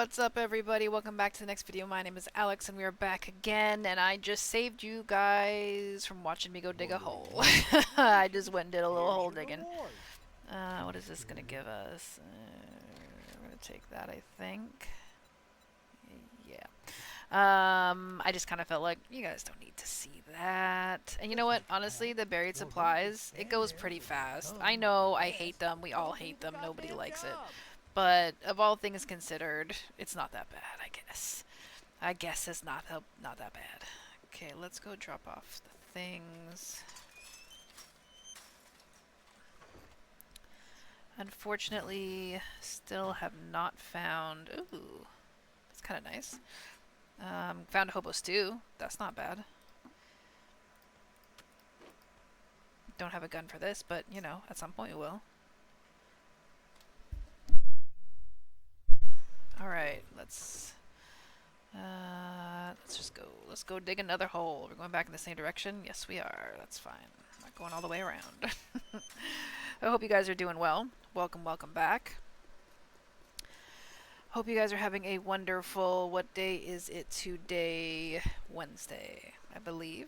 What's up, everybody? Welcome back to the next video. My name is Alex, and we are back again. And I just saved you guys from watching me go dig a hole. I just went and did a little hole digging. What is this gonna give us? We're gonna take that, I think. Yeah. I just kind of felt like you guys don't need to see that. And you know what? Honestly, the buried supplies, it goes pretty fast. I know I hate them. We all hate them. Nobody likes it. But of all things considered, it's not that bad, I guess. I guess it's not that bad. Okay, let's go drop off the things. Unfortunately, still have not found... Ooh, that's kind of nice. Found a hobo stew. That's not bad. Don't have a gun for this, but, you know, at some point we will. Alright, let's just go. Let's go dig another hole. We're going back in the same direction? Yes, we are. That's fine. I'm not going all the way around. I hope you guys are doing well. Welcome back. Hope you guys are having a wonderful... What day is it today? Wednesday, I believe.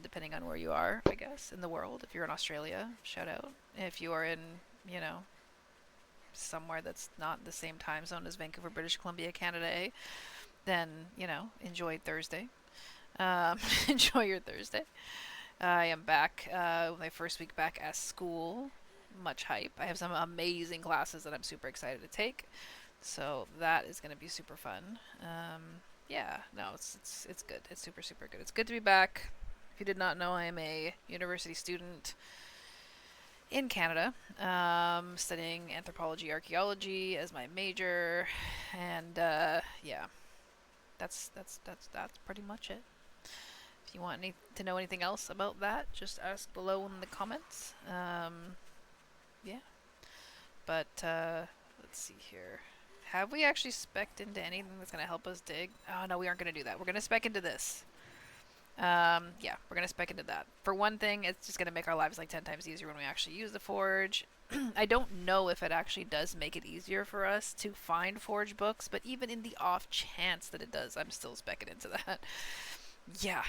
Depending on where you are, I guess, in the world. If you're in Australia, shout out. If you are in, you know, somewhere that's not the same time zone as Vancouver, British Columbia, Canada, then, you know, enjoy Thursday. Enjoy your Thursday. I am back, my first week back at school. Much hype. I have some amazing classes that I'm super excited to take. So that is going to be super fun. Yeah, no, it's good. It's super good. It's good to be back. If you did not know, I am a university student in Canada, studying anthropology, archaeology as my major, and yeah, that's pretty much it. If you want to know anything else about that, just ask below in the comments. Yeah, but let's see here. Have we actually spec'd into anything that's going to help us dig? Oh, no, we aren't going to do that. We're going to spec into this. Yeah, we're going to spec into that. For one thing, it's just going to make our lives like 10 times easier when we actually use the forge. I don't know if it actually does make it easier for us to find forge books, but even in the off chance that it does, I'm still spec'ing into that. Yeah,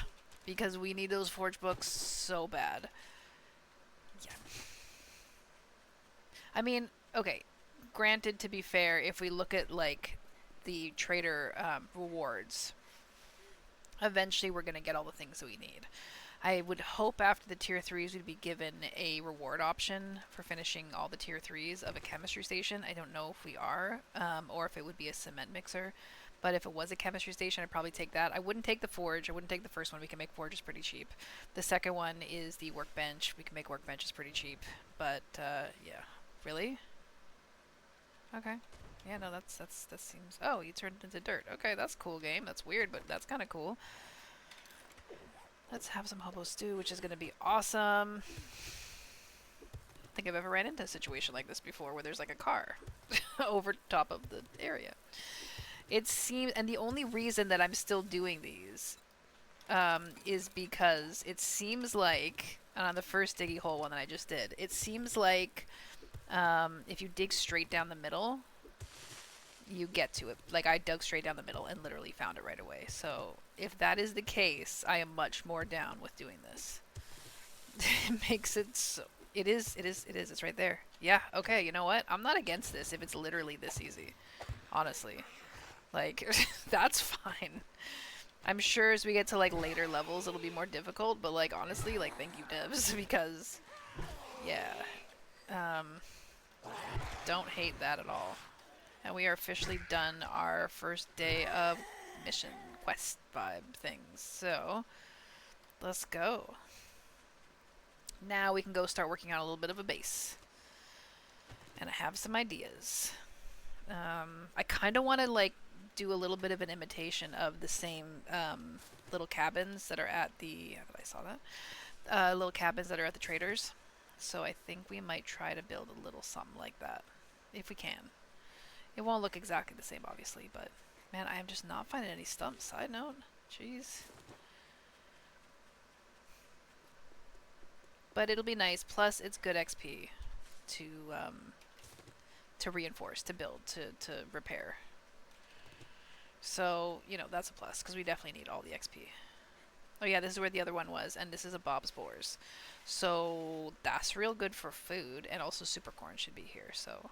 because we need those forge books so bad. Yeah. I mean, okay, granted, to be fair, if we look at, like, the trader rewards, eventually we're going to get all the things that we need. I would hope after the tier 3s we'd be given a reward option for finishing all the tier 3s of a chemistry station. I don't know if we are, or if it would be a cement mixer. But if it was a chemistry station, I'd probably take that. I wouldn't take the forge. I wouldn't take the first one. We can make forges pretty cheap. The second one is the workbench. We can make workbenches pretty cheap. But, yeah. Really? Okay. Yeah, no, that seems... Oh, you turned into dirt. Okay, that's a cool game. That's weird, but that's kind of cool. Let's have some hobo stew, which is going to be awesome. I don't think I've ever ran into a situation like this before, where there's like a car over top of the area. It seems... And the only reason that I'm still doing these is because it seems like... On the first diggy hole one that I just did, it seems like... if you dig straight down the middle, you get to it. Like, I dug straight down the middle and literally found it right away. So, if that is the case, I am much more down with doing this. It makes it so... It is. It's right there. Yeah, okay, you know what? I'm not against this if it's literally this easy. Honestly. Like, that's fine. I'm sure as we get to, like, later levels, it'll be more difficult, but, like, honestly, like, thank you, devs, because... Yeah. Don't hate that at all. And we are officially done our first day of mission quest vibe things. So, let's go. Now we can go start working on a little bit of a base. And I have some ideas. I kind of want to, like, do a little bit of an imitation of the same little cabins that are at the... I saw that. Little cabins that are at the traders. So I think we might try to build a little something like that. If we can. It won't look exactly the same, obviously, but... Man, I am just not finding any stumps. Side note. Jeez. But it'll be nice. Plus, it's good XP to reinforce, to build, to repair. So, you know, that's a plus, because we definitely need all the XP. Oh yeah, this is where the other one was, and this is a Bob's Boars. So that's real good for food, and also Supercorn should be here, so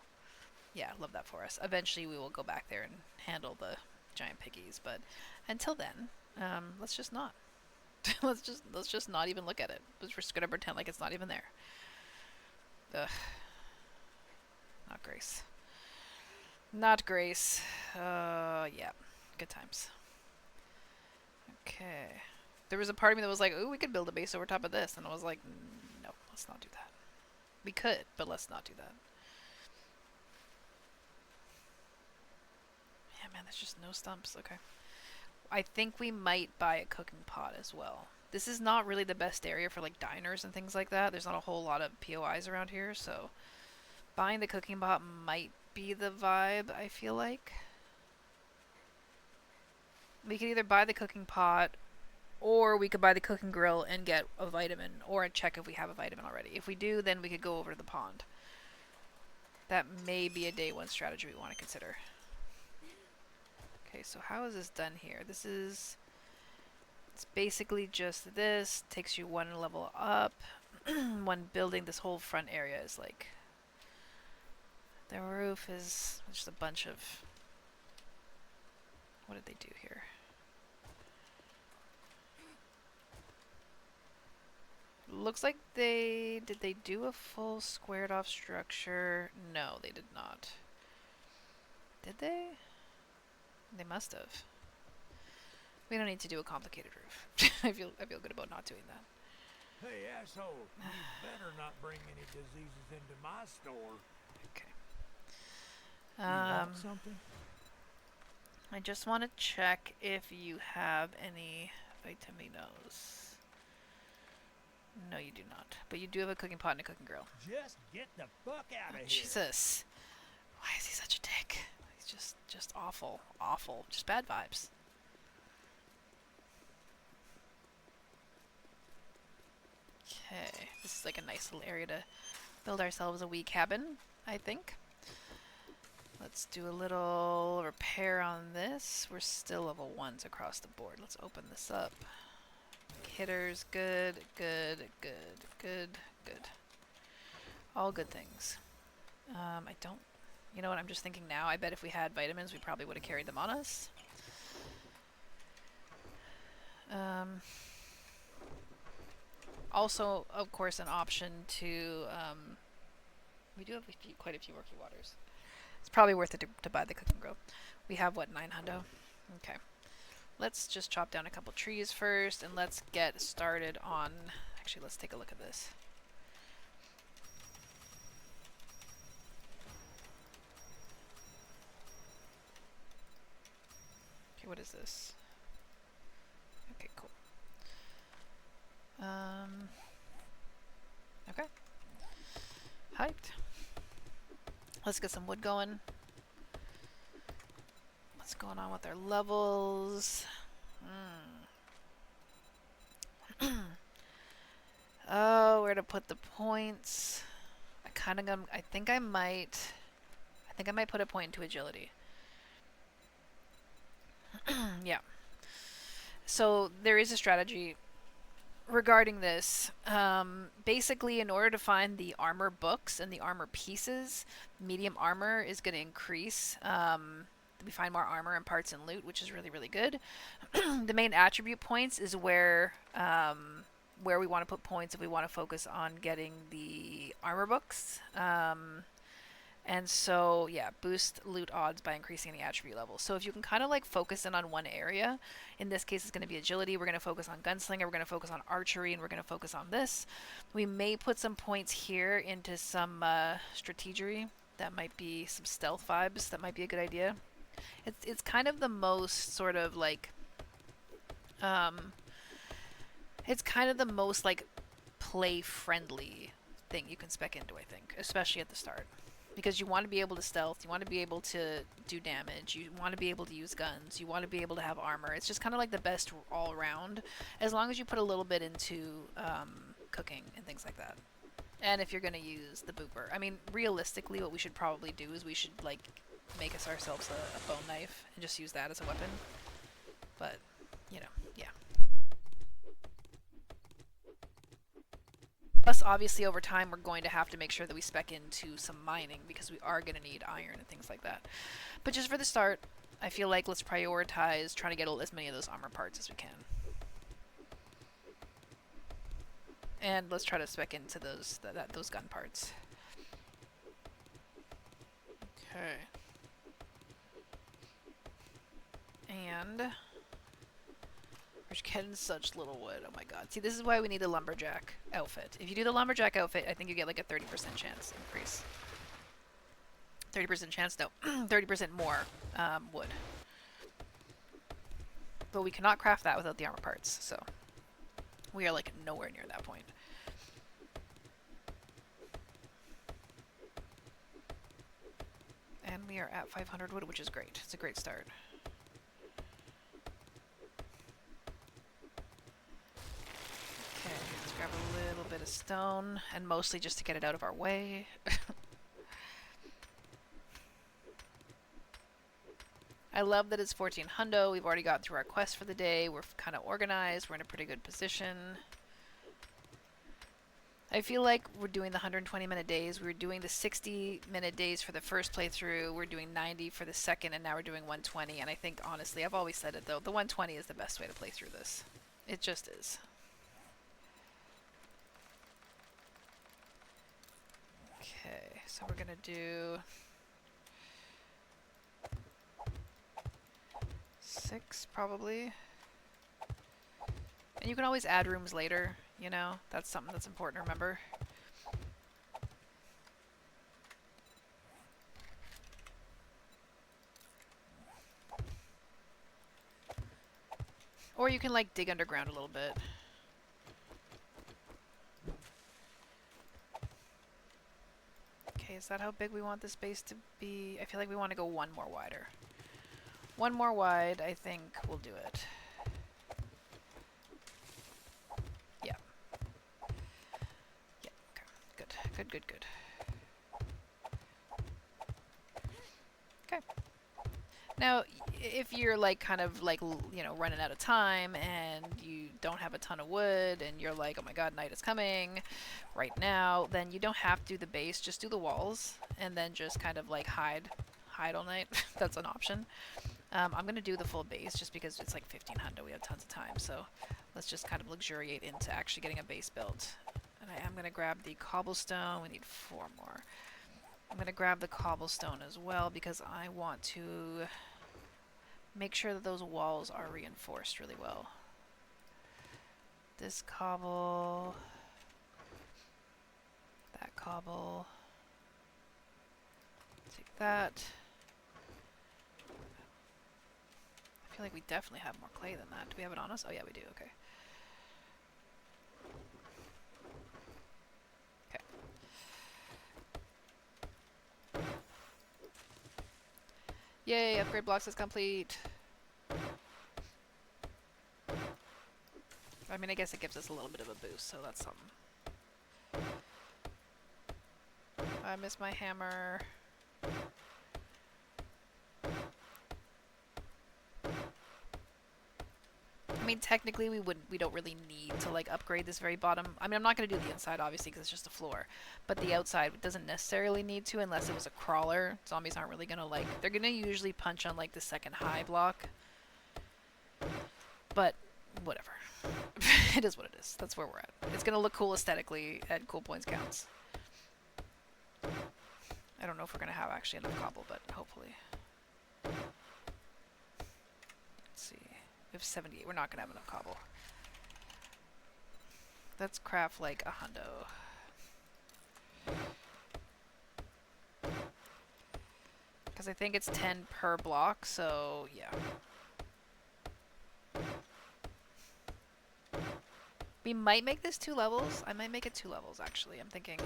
yeah, love that for us. Eventually we will go back there and handle the giant piggies, but until then, let's just not. let's just not even look at it. We're just gonna pretend like it's not even there. Ugh, not Grace. Not Grace. Yeah, good times. Okay. There was a part of me that was like, ooh, we could build a base over top of this. And I was like, no, let's not do that. We could, but let's not do that. Yeah, man, there's just no stumps. Okay. I think we might buy a cooking pot as well. This is not really the best area for like diners and things like that. There's not a whole lot of POIs around here, so buying the cooking pot might be the vibe, I feel like. We could either buy the cooking pot or we could buy the cooking grill and get a vitamin, or check if we have a vitamin already. If we do, then we could go over to the pond. That may be a day one strategy we want to consider. Okay, so how is this done here? It's basically just this. Takes you one level up. When building this whole front area is like... The roof is just a bunch of... What did they do here? Looks like they... Did they do a full squared off structure? No, they did not. Did they? They must have. We don't need to do a complicated roof. I feel good about not doing that. Hey, asshole, you better not bring any diseases into my store. Okay. You want something? I just want to check if you have any vitaminos. No, you do not. But you do have a cooking pot and a cooking grill. Just get the fuck out of here. Jesus. Why is he such a dick? He's just awful. Awful. Just bad vibes. Okay. This is like a nice little area to build ourselves a wee cabin, I think. Let's do a little repair on this. We're still level 1s across the board. Let's open this up. Hitters, good, good, good, good, good. All good things. I don't... You know what, I'm just thinking now. I bet if we had vitamins, we probably would have carried them on us. Also, of course, an option to... we do have quite a few murky waters. It's probably worth it to buy the cooking grill. We have, what, 900? Okay. Let's just chop down a couple trees first, and let's get started on... Actually, let's take a look at this. Okay, what is this? Okay, cool. Okay. Hyped. Let's get some wood going. What's going on with our levels? Oh, where to put the points? I think I might put a point into agility. Yeah. So there is a strategy regarding this. Basically, in order to find the armor books and the armor pieces, medium armor is going to increase. We find more armor and parts and loot, which is really, really good. The main attribute points is where we want to put points if we want to focus on getting the armor books. And so, yeah, boost loot odds by increasing the attribute level. So if you can kind of like focus in on one area, in this case it's going to be agility, we're going to focus on gunslinger, we're going to focus on archery, and we're going to focus on this. We may put some points here into some strategery. That might be some stealth vibes. That might be a good idea. It's kind of the most sort of like... it's kind of the most like play-friendly thing you can spec into, I think, especially at the start. Because you want to be able to stealth, you want to be able to do damage, you want to be able to use guns, you want to be able to have armor. It's just kind of like the best all around, as long as you put a little bit into cooking and things like that. And if you're going to use the booper. I mean, realistically, what we should probably do is we should, like, make us ourselves a bone knife and just use that as a weapon. But, you know, yeah. Plus, obviously, over time, we're going to have to make sure that we spec into some mining because we are going to need iron and things like that. But just for the start, I feel like let's prioritize trying to get as many of those armor parts as we can. And let's try to spec into those gun parts. Okay. And we're getting such little wood. Oh my god. See, this is why we need the lumberjack outfit. If you do the lumberjack outfit, I think you get like a 30% chance increase. 30% chance? No. 30% more wood. But we cannot craft that without the armor parts, so we are like nowhere near that point. And we are at 500 wood, which is great. It's a great start. Okay, let's grab a little bit of stone, and mostly just to get it out of our way. I love that it's 14 hundo. We've already got through our quest for the day. We're kind of organized. We're in a pretty good position. I feel like we're doing the 120-minute days. We were doing the 60-minute days for the first playthrough. We're doing 90 for the second, and now we're doing 120. And I think, honestly, I've always said it, though, the 120 is the best way to play through this. It just is. Okay, so we're going to do 6, probably. And you can always add rooms later, you know? That's something that's important to remember. Or you can, like, dig underground a little bit. Okay, is that how big we want this base to be? I feel like we want to go one more wider. One more wide, I think we'll do it. Yeah. Yeah, okay. Good, good, good, good. Okay. Now, if you're like kind of like, you know, running out of time and you don't have a ton of wood and you're like, oh my god, night is coming right now, then you don't have to do the base, just do the walls and then just kind of like hide all night. That's an option. I'm going to do the full base just because it's like 1500. We have tons of time, so let's just kind of luxuriate into actually getting a base built. And I am going to grab the cobblestone. We need 4 more. I'm going to grab the cobblestone as well because I want to make sure that those walls are reinforced really well. This cobble, that cobble, take that. I feel like we definitely have more clay than that. Do we have it on us? Oh yeah, we do, okay. Okay. Yay, upgrade blocks is complete. I mean, I guess it gives us a little bit of a boost, so that's something. I miss my hammer. I mean, technically we don't really need to like upgrade this very bottom. I mean, I'm not going to do the inside obviously because it's just a floor, but the outside doesn't necessarily need to unless it was a crawler. Zombies aren't really going to like, they're going to usually punch on like the second high block. But whatever. It is what it is. That's where we're at. It's going to look cool aesthetically at cool points counts. I don't know if we're going to have actually enough cobble, but hopefully. Let's see. We have 78. We're not going to have enough cobble. Let's craft like a hundo. Because I think it's 10 per block, so yeah. We might make this 2 levels. I might make it 2 levels, actually. I'm thinking.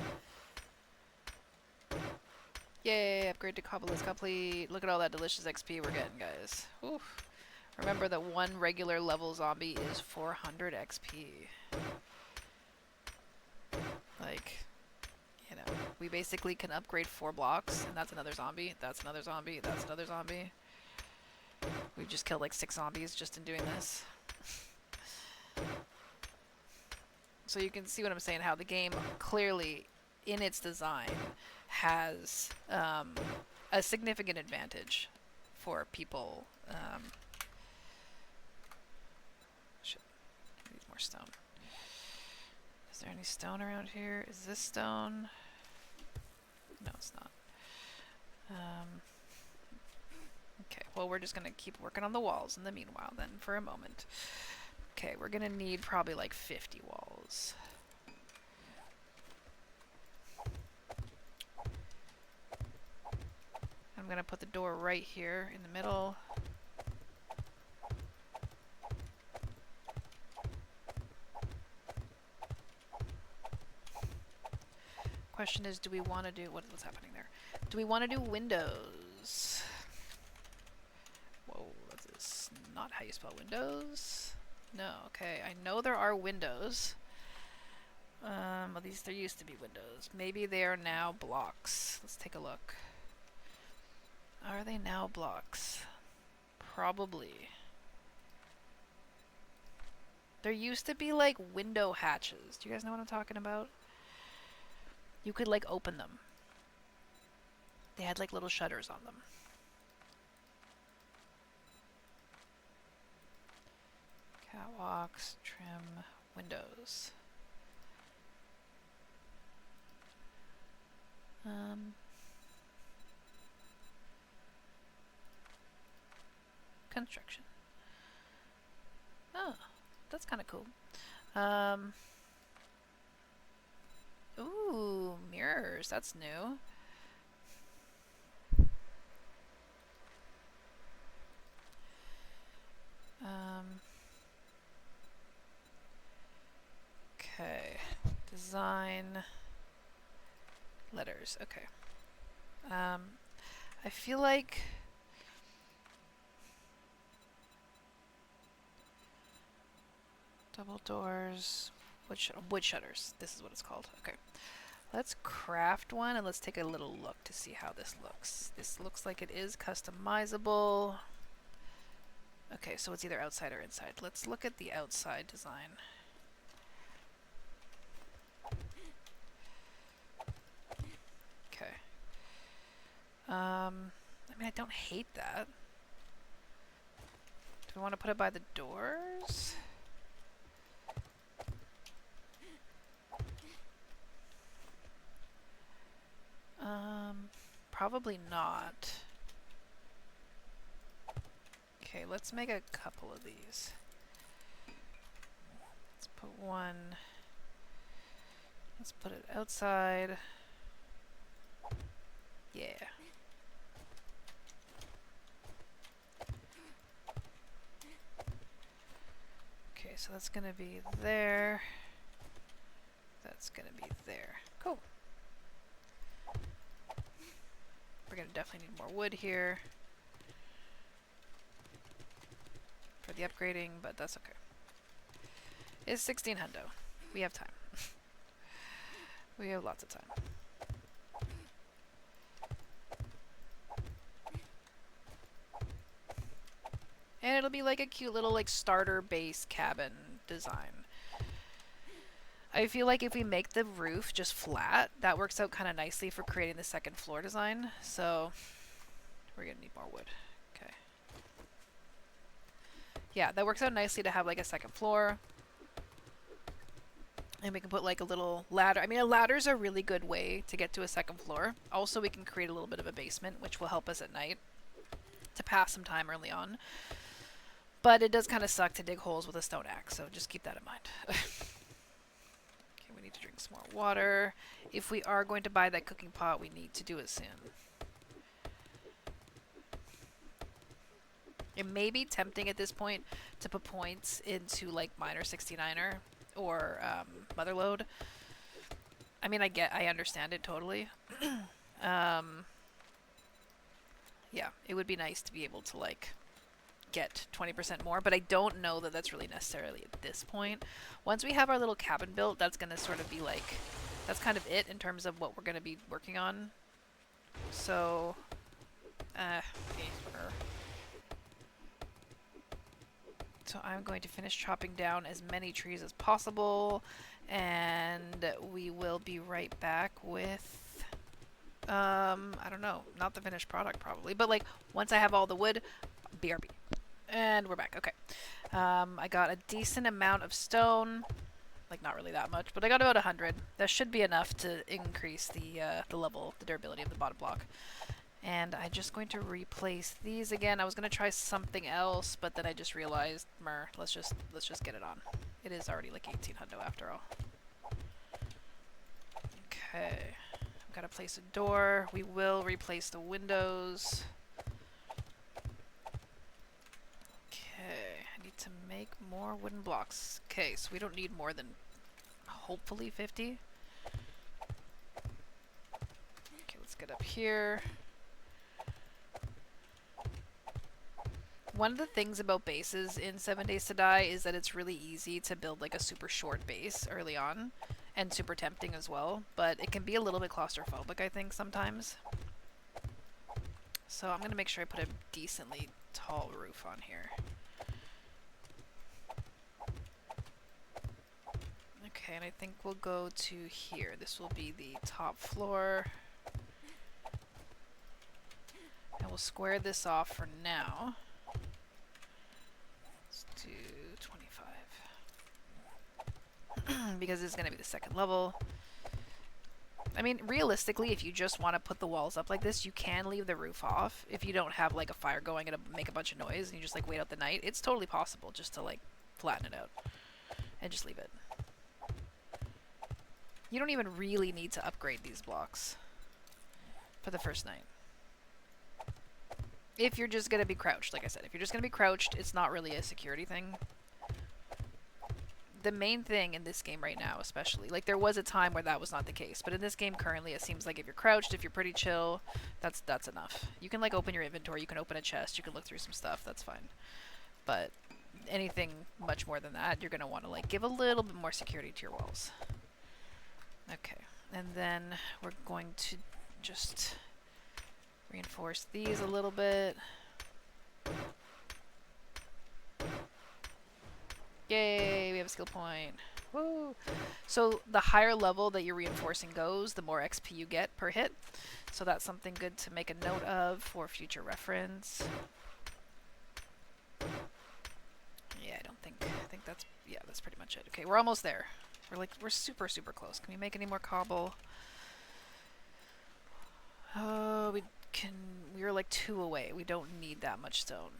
Yay, upgrade to cobble is complete. Look at all that delicious XP we're getting, guys. Oof. Remember that one regular level zombie is 400 XP. Like, you know, We basically can upgrade 4 blocks, and that's another zombie, that's another zombie, that's another zombie. We've just killed like 6 zombies just in doing this. So you can see what I'm saying, how the game clearly, in its design, has a significant advantage for people. Shit, I need more stone. Is there any stone around here? Is this stone? No, it's not. Okay, well, we're just gonna keep working on the walls in the meanwhile then, for a moment. Okay, we're gonna need probably like 50 walls. I'm gonna put the door right here in the middle. Question is, do we want to do what's happening there? Do we want to do windows? Whoa, that's not how you spell windows. No, okay. I know there are windows. Well, there used to be windows. Maybe they are now blocks. Let's take a look. Are they now blocks? Probably. There used to be like window hatches. Do you guys know what I'm talking about? You could like open them. They had like little shutters on them. Catwalks, trim, windows. Construction. Oh, that's kind of cool. Ooh, mirrors. That's new. Okay. Design. Letters. Okay. I feel like double doors, wood shutters. This is what it's called. Okay. Let's craft one and let's take a little look to see how this looks. This looks like it is customizable. Okay, so it's either outside or inside. Let's look at the outside design. Okay. I mean, I don't hate that. Do we want to put it by the doors? Probably not. Okay, let's make a couple of these. Let's put one. Let's put it outside. Yeah. Okay, so that's gonna be there. That's gonna be there. Cool. We're gonna definitely need more wood here for the upgrading, but that's okay. It's 16 hundo. We have time. We have lots of time. And it'll be like a cute little like starter base cabin design. I feel like if we make the roof just flat, that works out kind of nicely for creating the second floor design. So we're gonna need more wood. Okay. Yeah, that works out nicely to have like a second floor. And we can put like a little ladder. I mean, a ladder's a really good way to get to a second floor. Also, we can create a little bit of a basement, which will help us at night to pass some time early on. But it does kind of suck to dig holes with a stone axe, so just keep that in mind. Okay, we need to drink some more water. If we are going to buy that cooking pot, we need to do it soon. It may be tempting at this point to put points into like Miner 69er or Motherlode. I mean, I understand it totally. Yeah, it would be nice to be able to like get 20% more, but I don't know that that's really necessarily at this point. Once we have our little cabin built, that's going to sort of be like that's kind of it in terms of what we're going to be working on. So, so I'm going to finish chopping down as many trees as possible, and we will be right back with, I don't know, not the finished product probably, but like once I have all the wood, BRB. And we're back. Okay. I got a decent amount of stone. Like, not really that much, but I got about 100. That should be enough to increase the level, the durability of the bottom block. And I'm just going to replace these again. I was going to try something else, but then I just realized, let's just get it on. It is already like 1800 after all. Okay. I've got to place a door. We will replace the windows. Okay, I need to make more wooden blocks. Okay, so we don't need more than hopefully 50. Okay, let's get up here. One of the things about bases in 7 Days to Die is that it's really easy to build like a super short base early on, and super tempting as well, but it can be a little bit claustrophobic, I think, sometimes. So I'm going to make sure I put a decently tall roof on here. Okay, and I think we'll go to here. This will be the top floor. And we'll square this off for now. Let's do 25. Because it's going to be the second level. I mean, realistically, if you just want to put the walls up like this, you can leave the roof off. If you don't have like a fire going and make a bunch of noise and you just like wait out the night, it's totally possible just to like flatten it out and just leave it. You don't even really need to upgrade these blocks for the first night. If you're just going to be crouched, like I said, if you're just going to be crouched, it's not really a security thing. The main thing in this game right now, especially, like there was a time where that was not the case, but in this game currently it seems like if you're crouched, if you're pretty chill, that's enough. You can like open your inventory, you can open a chest, you can look through some stuff, that's fine. But anything much more than that, you're going to want to like give a little bit more security to your walls. Okay, and then we're going to just reinforce these a little bit. Yay, we have a skill point. Woo! So the higher level that your reinforcing goes, the more XP you get per hit. So that's something good to make a note of for future reference. Yeah, I think that's, yeah, that's pretty much it. Okay, we're almost there. We're super, super close. Can we make any more cobble? Oh, we're like 2 away. We don't need that much stone.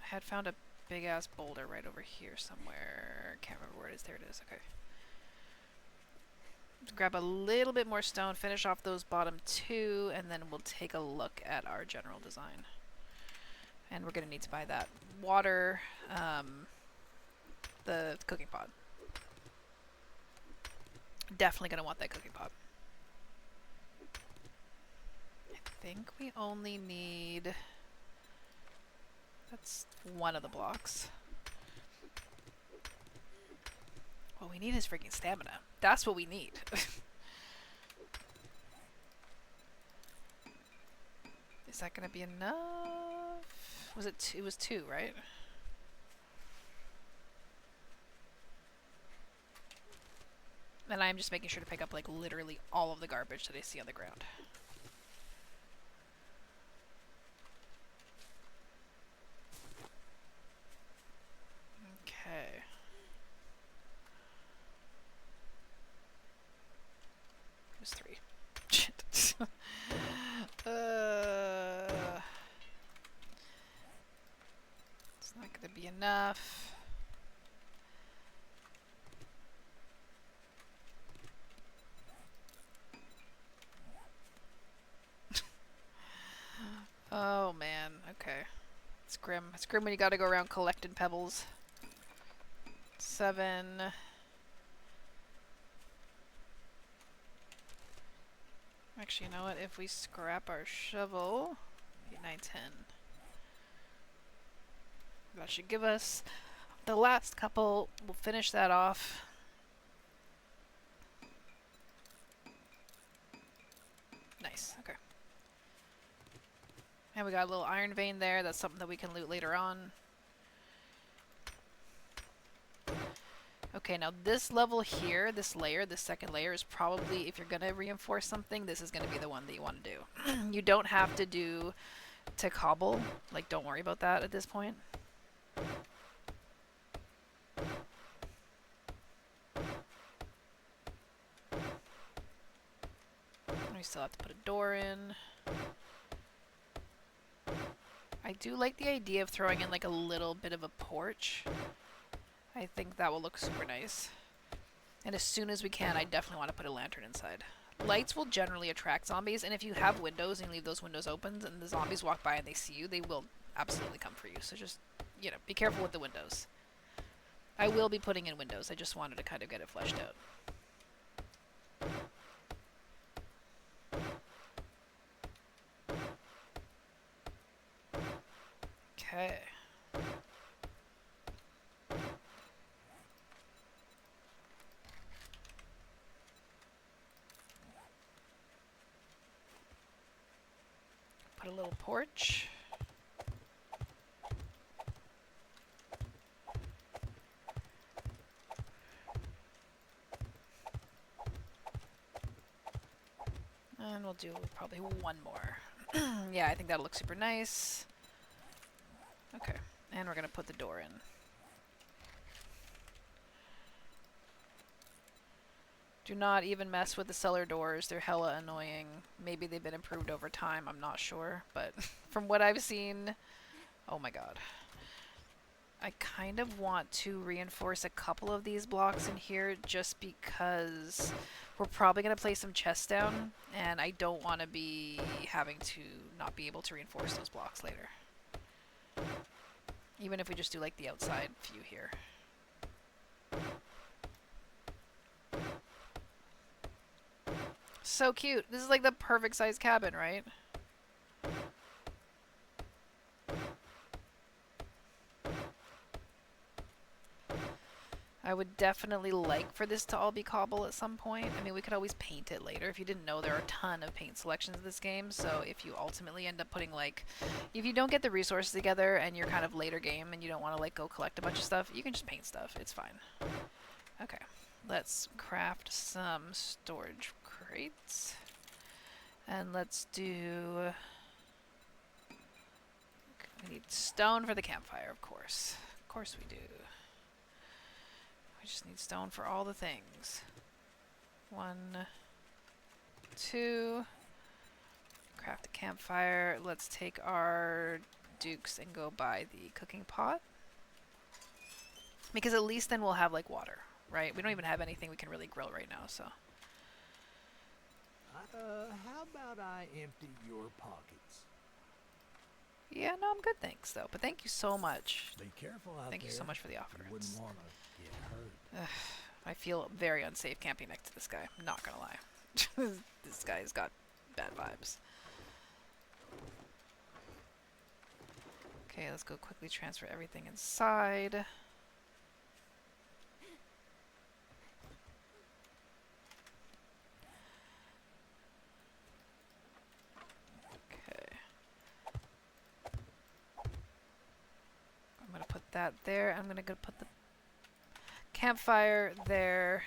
I had found a big ass boulder right over here somewhere. Can't remember where it is. There it is. Okay. Let's grab a little bit more stone, finish off those bottom 2, and then we'll take a look at our general design. And we're going to need to buy that water, the cooking pot. Definitely going to want that cooking pot. I think we only need... That's one of the blocks. What we need is freaking stamina. That's what we need. Is that going to be enough? Was it it was 2, right? And I'm just making sure to pick up like literally all of the garbage that I see on the ground. Okay. It was 3. Shit. It's not gonna be enough. Oh man, okay. It's grim. It's grim when you gotta go around collecting pebbles. 7. Actually, you know what? If we scrap our shovel, 8, 9, 10. That should give us the last couple. We'll finish that off. Nice. Okay. And we got a little iron vein there. That's something that we can loot later on. Okay, now this level here, this layer, this second layer is probably, if you're going to reinforce something, this is going to be the one that you want to do. You don't have to do to cobble. Like, don't worry about that at this point. We still have to put a door in. I do like the idea of throwing in like a little bit of a porch. I think that will look super nice. And as soon as we can, I definitely want to put a lantern inside. Lights will generally attract zombies, and if you have windows and you leave those windows open and the zombies walk by and they see you, they will absolutely come for you. So just, you know, be careful with the windows. I will be putting in windows. I just wanted to kind of get it fleshed out. Okay. Put a little porch. And we'll do probably one more. Yeah, I think that'll look super nice. Okay. And we're going to put the door in. Do not even mess with the cellar doors. They're hella annoying. Maybe they've been improved over time. I'm not sure. But from what I've seen... Oh my god. I kind of want to reinforce a couple of these blocks in here just because we're probably going to place some chests down. And I don't want to be having to not be able to reinforce those blocks later. Even if we just do like the outside view here. So cute. This is like the perfect size cabin, right? I would definitely like for this to all be cobble at some point. I mean, we could always paint it later. If you didn't know, there are a ton of paint selections in this game, so if you ultimately end up putting, like... If you don't get the resources together and you're kind of later game and you don't want to, like, go collect a bunch of stuff, you can just paint stuff. It's fine. Okay. Let's craft some storage crates. And let's do... We need stone for the campfire, of course. Of course we do. We just need stone for all the things. 1, 2. Craft a campfire. Let's take our dukes and go buy the cooking pot. Because at least then we'll have, like, water, right? We don't even have anything we can really grill right now, so... How about I empty your pockets? Yeah, no, I'm good, thanks, though. But thank you so much. Be careful out there. Thank you so much for the offer. You wouldn't want to get hurt. I feel very unsafe camping next to this guy. I'm not gonna lie. This guy's got bad vibes. Okay, let's go quickly transfer everything inside. Okay. I'm gonna put that there. I'm gonna go put the campfire there.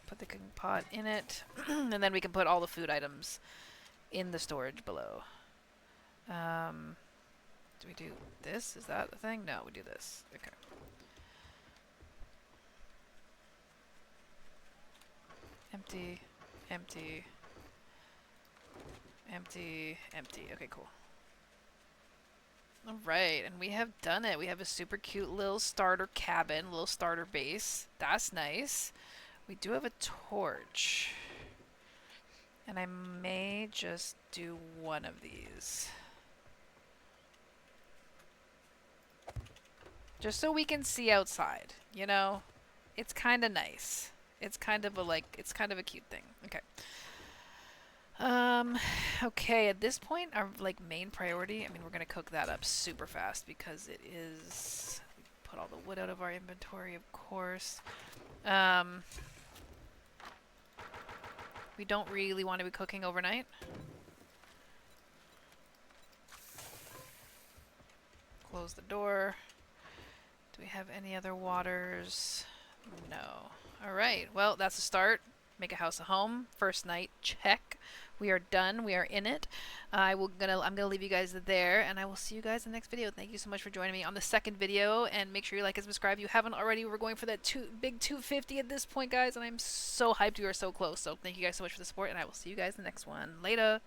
Put the cooking pot in it. And then we can put all the food items in the storage below. Do we do this? Is that the thing? No, we do this. Okay. Empty, empty, empty, empty. Okay, cool. Alright, and we have done it. We have a super cute little starter cabin, little starter base. That's nice. We do have a torch. And I may just do one of these. Just so we can see outside, you know? It's kind of nice. It's kind of a, like, it's kind of a cute thing. Okay. Okay, at this point, our, like, main priority, I mean, we're gonna cook that up super fast because it is... Put all the wood out of our inventory, of course. We don't really want to be cooking overnight. close the door. Do we have any other waters? No. Alright, well, that's a start. Make a house a home. First night, check. We are done. We are in it. I'm gonna leave you guys there, and I will see you guys in the next video. Thank you so much for joining me on the second video, and make sure you like and subscribe if you haven't already. We're going for that big 250 at this point, guys, and I'm so hyped. We are so close. So thank you guys so much for the support, and I will see you guys in the next one. Later.